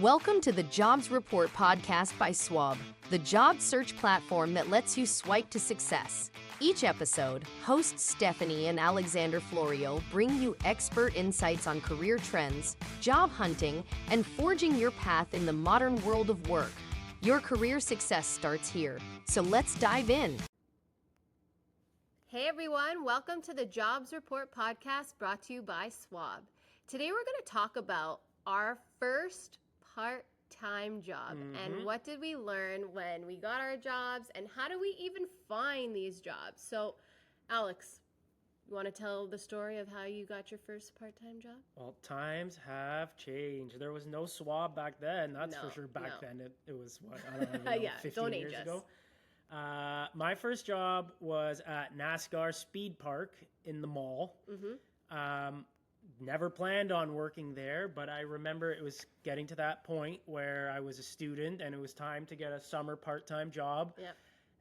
Welcome to the Jobs Report podcast by Swab, the job search platform that lets you swipe to success. Each episode, hosts Stephanie and Alexander Florio bring you expert insights on career trends, job hunting, and forging your path in the modern world of work. Your career success starts here, so let's dive in. Hey everyone, welcome to the Jobs Report podcast brought to you by Swab. Today we're going to talk about our first part-time job and what did we learn when we got our jobs and how do we even find these jobs. So, Alex, you want to tell the story of how you got your first part-time job? Well, times have changed. There was no Swab back then. That's for sure. Back then, it was what, I don't know, Yeah, 15 don't years age ago. My first job was at NASCAR Speed Park in the mall. Never planned on working there, but I remember it was getting to that point where I was a student and it was time to get a summer part-time job. Yep.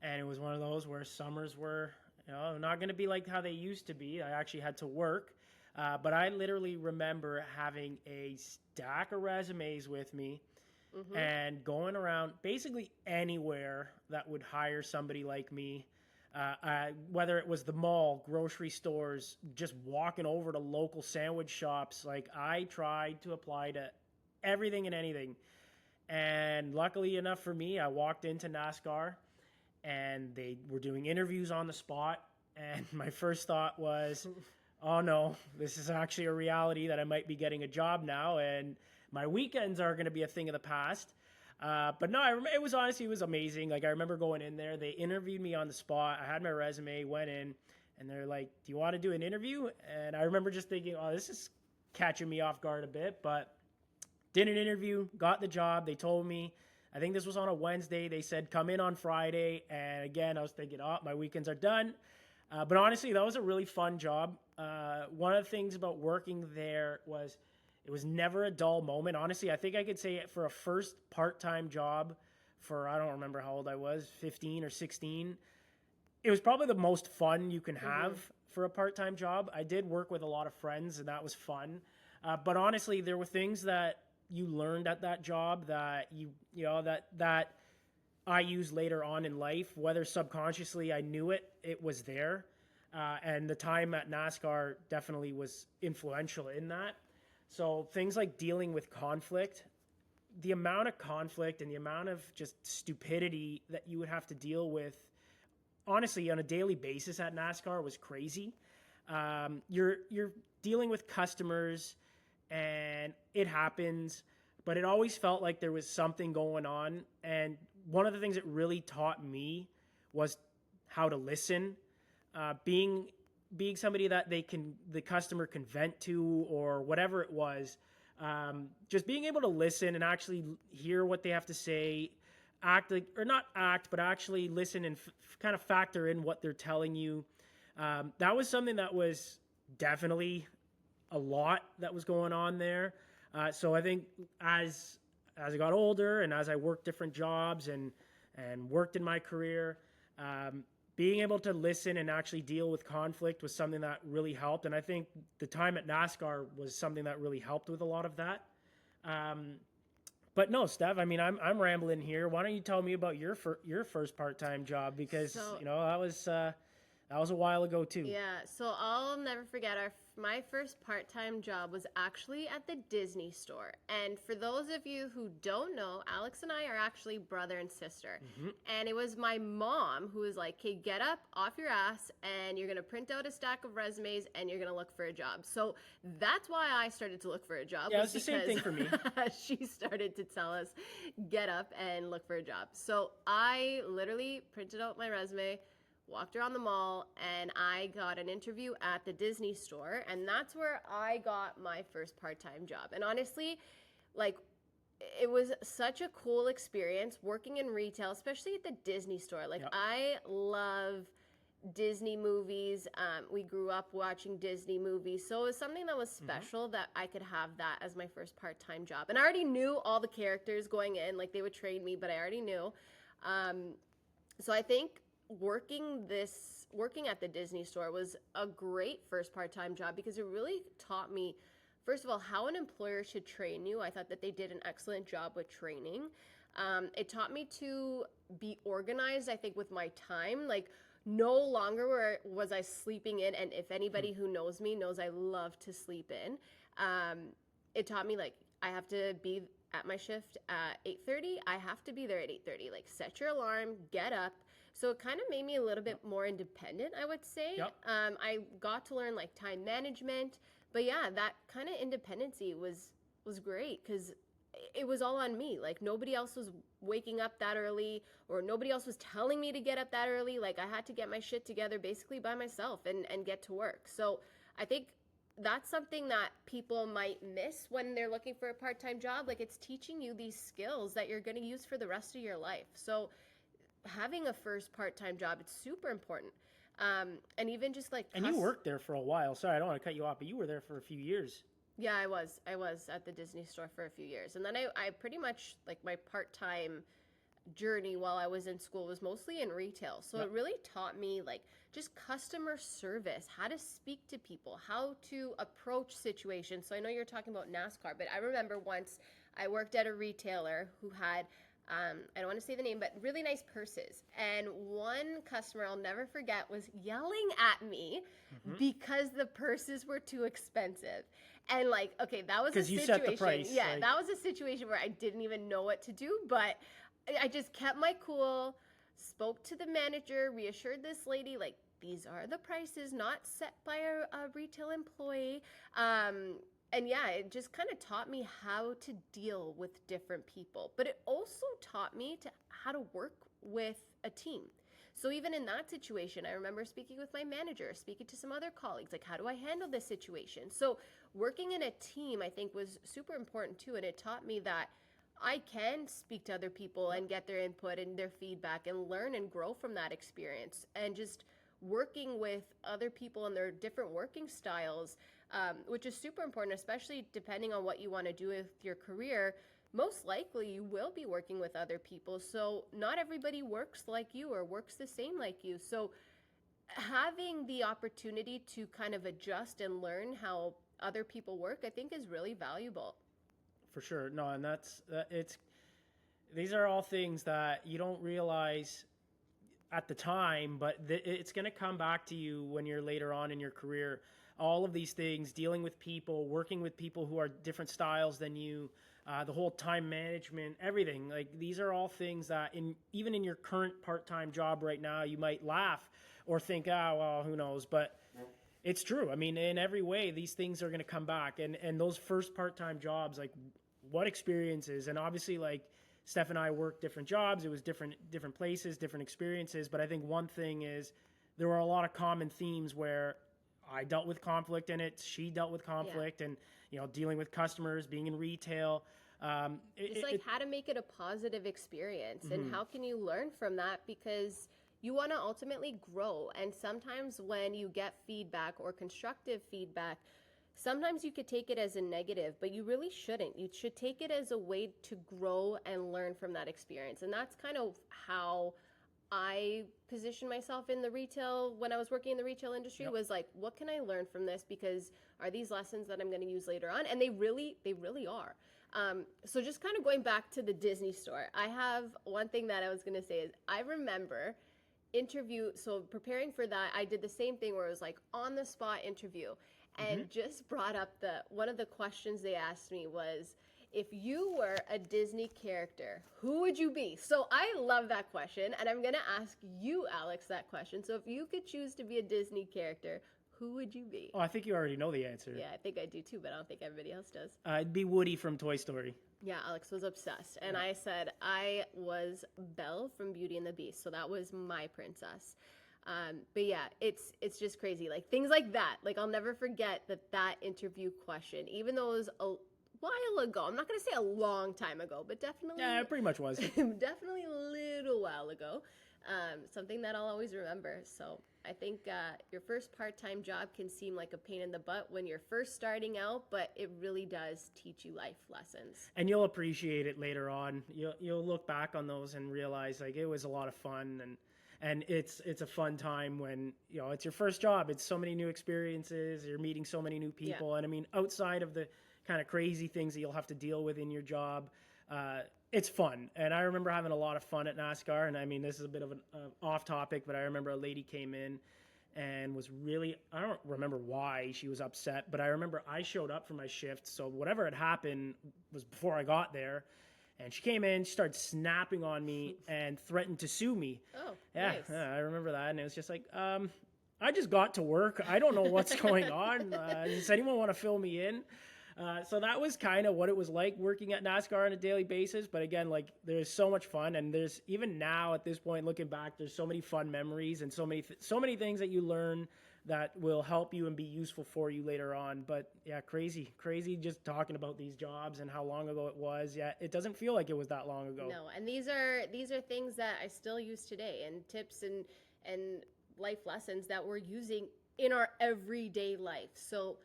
And it was one of those where summers were, not going to be like how they used to be. I actually had to work. But I literally remember having a stack of resumes with me and going around basically anywhere that would hire somebody like me. Whether it was the mall, grocery stores, just walking over to local sandwich shops, like I tried to apply to everything and anything. And luckily enough for me, I walked into NASCAR and they were doing interviews on the spot. And my first thought was, oh no, this is actually a reality that I might be getting a job now. And my weekends are going to be a thing of the past. But no, it was amazing. Like I remember going in there, they interviewed me on the spot. I had my resume, went in, and they're like, "Do you want to do an interview?" And I remember just thinking, "Oh, this is catching me off guard a bit." But did an interview, got the job. They told me, I think this was on a Wednesday. They said, "Come in on Friday." And again, I was thinking, "Oh, my weekends are done." But honestly, that was a really fun job. One of the things about working there was it was never a dull moment. Honestly, I think I could say it for a first part-time job for, I don't remember how old I was, 15 or 16. It was probably the most fun you can have for a part-time job. I did work with a lot of friends and that was fun. But honestly, there were things that you learned at that job that that I used later on in life, whether subconsciously I knew it was there. And the time at NASCAR definitely was influential in that. So things like dealing with conflict, the amount of conflict and the amount of just stupidity that you would have to deal with, honestly, on a daily basis at NASCAR was crazy. You're dealing with customers and it happens, but it always felt like there was something going on. And one of the things that really taught me was how to listen, being somebody that the customer can vent to or whatever it was, just being able to listen and actually hear what they have to say, but actually listen and kind of factor in what they're telling you. That was something that was definitely a lot that was going on there. So I think as I got older and as I worked different jobs and worked in my career, being able to listen and actually deal with conflict was something that really helped. And I think the time at NASCAR was something that really helped with a lot of that. But no, Steph, I mean, I'm rambling here. Why don't you tell me about your first part-time job? Because, that was a while ago too. Yeah, so I'll never forget my first part-time job was actually at the Disney store. And for those of you who don't know, Alex and I are actually brother and sister. And it was my mom who was like, "Okay, get up off your ass and you're going to print out a stack of resumes and you're going to look for a job." So that's why I started to look for a job. Yeah, it's the same thing for me. She started to tell us, get up and look for a job. So I literally printed out my resume, walked around the mall, and I got an interview at the Disney store, and that's where I got my first part-time job. And honestly, like, it was such a cool experience working in retail, especially at the Disney store. Like, I love Disney movies. We grew up watching Disney movies, so it was something that was special that I could have that as my first part-time job. And I already knew all the characters going in, like they would train me, but I already knew. So I think working at the Disney store was a great first part-time job because it really taught me first of all, how an employer should train you. I thought that they did an excellent job with training. It taught me to be organized, I think, with my time. Like, no longer was I sleeping in, and if anybody who knows me knows I love to sleep in. It taught me, like, I have to be at my shift at 8:30. I have to be there at 8:30. Like, set your alarm, get up. So it kind of made me a little bit more independent, I would say. Yep. I got to learn like time management, but yeah, that kind of independency was great because it was all on me. Like, nobody else was waking up that early, or nobody else was telling me to get up that early. Like, I had to get my shit together basically by myself and get to work. So I think that's something that people might miss when they're looking for a part-time job. Like, it's teaching you these skills that you're going to use for the rest of your life. So having a first part-time job, it's super important. And even just like... And you worked there for a while. Sorry, I don't want to cut you off, but you were there for a few years. Yeah, I was at the Disney store for a few years. And then I pretty much, like, my part-time journey while I was in school was mostly in retail. So it really taught me, like, just customer service, how to speak to people, how to approach situations. So I know you're talking about NASCAR, but I remember once I worked at a retailer who had, I don't want to say the name, but really nice purses. And one customer I'll never forget was yelling at me because the purses were too expensive. And, like, okay, that was a situation. Because you set the price. Yeah, like... that was a situation where I didn't even know what to do, but I just kept my cool, spoke to the manager, reassured this lady, like, these are the prices, not set by a retail employee. And yeah, it just kind of taught me how to deal with different people. But it also taught me how to work with a team. So even in that situation, I remember speaking with my manager, speaking to some other colleagues, like, how do I handle this situation? So working in a team, I think, was super important too. And it taught me that I can speak to other people and get their input and their feedback and learn and grow from that experience. And just working with other people and their different working styles, which is super important, especially depending on what you want to do with your career. Most likely you will be working with other people. So not everybody works like you or works the same like you. So having the opportunity to kind of adjust and learn how other people work, I think, is really valuable. For sure. No, and these are all things that you don't realize at the time, but it's going to come back to you when you're later on in your career. All of these things, dealing with people, working with people who are different styles than you, the whole time management, everything. Like, these are all things that even in your current part-time job right now, you might laugh or think, well, who knows? But it's true. I mean, in every way, these things are going to come back. And those first part-time jobs, like, what experiences? And obviously, like, Steph and I worked different jobs. It was different places, different experiences. But I think one thing is there were a lot of common themes where I dealt with conflict in it. She dealt with conflict and, dealing with customers, being in retail. It's how to make it a positive experience and how can you learn from that, because you want to ultimately grow. And sometimes when you get feedback or constructive feedback, sometimes you could take it as a negative, but you really shouldn't. You should take it as a way to grow and learn from that experience. And that's kind of how I positioned myself in the retail, when I was working in the retail industry, was like, what can I learn from this? Because are these lessons that I'm going to use later on? And they really are. So just kind of going back to the Disney store, I have one thing that I was going to say is I remember so preparing for that, I did the same thing where it was like on the spot interview, and just brought up one of the questions they asked me was, if you were a Disney character, who would you be? So I love that question, and I'm going to ask you, Alex, that question. So if you could choose to be a Disney character, who would you be? Oh, I think you already know the answer. Yeah, I think I do too, but I don't think everybody else does. I'd be Woody from Toy Story. Yeah, Alex was obsessed. And I said I was Belle from Beauty and the Beast. So that was my princess. But yeah, it's just crazy. Like, things like that. Like, I'll never forget that interview question, even though it was a while ago. I'm not going to say a long time ago, but definitely. Yeah, it pretty much was. Definitely a little while ago. Something that I'll always remember. So I think your first part-time job can seem like a pain in the butt when you're first starting out, but it really does teach you life lessons. And you'll appreciate it later on. You'll look back on those and realize, like, it was a lot of fun. And it's a fun time when, it's your first job. It's so many new experiences. You're meeting so many new people. And I mean, outside of the kind of crazy things that you'll have to deal with in your job, it's fun. And I remember having a lot of fun at NASCAR. And I mean, this is a bit of an off topic, but I remember a lady came in and was really, I don't remember why she was upset, but I remember I showed up for my shift. So whatever had happened was before I got there. And she came in, she started snapping on me and threatened to sue me. Oh, yeah, nice. I remember that. And it was just like, I just got to work. I don't know what's going on. Does anyone want to fill me in? So that was kind of what it was like working at NASCAR on a daily basis. But again, like, there's so much fun, and there's, even now at this point, looking back, there's so many fun memories and so many things that you learn that will help you and be useful for you later on. But yeah, crazy just talking about these jobs and how long ago it was. Yeah, it doesn't feel like it was that long ago. No, and these are things that I still use today, and tips and life lessons that we're using in our everyday life. So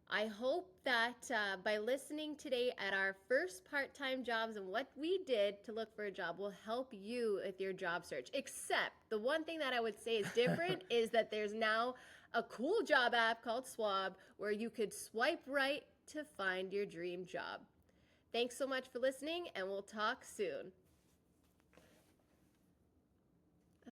I hope that by listening today at our first part-time jobs and what we did to look for a job will help you with your job search. Except the one thing that I would say is different is that there's now a cool job app called Swab where you could swipe right to find your dream job. Thanks so much for listening, and we'll talk soon.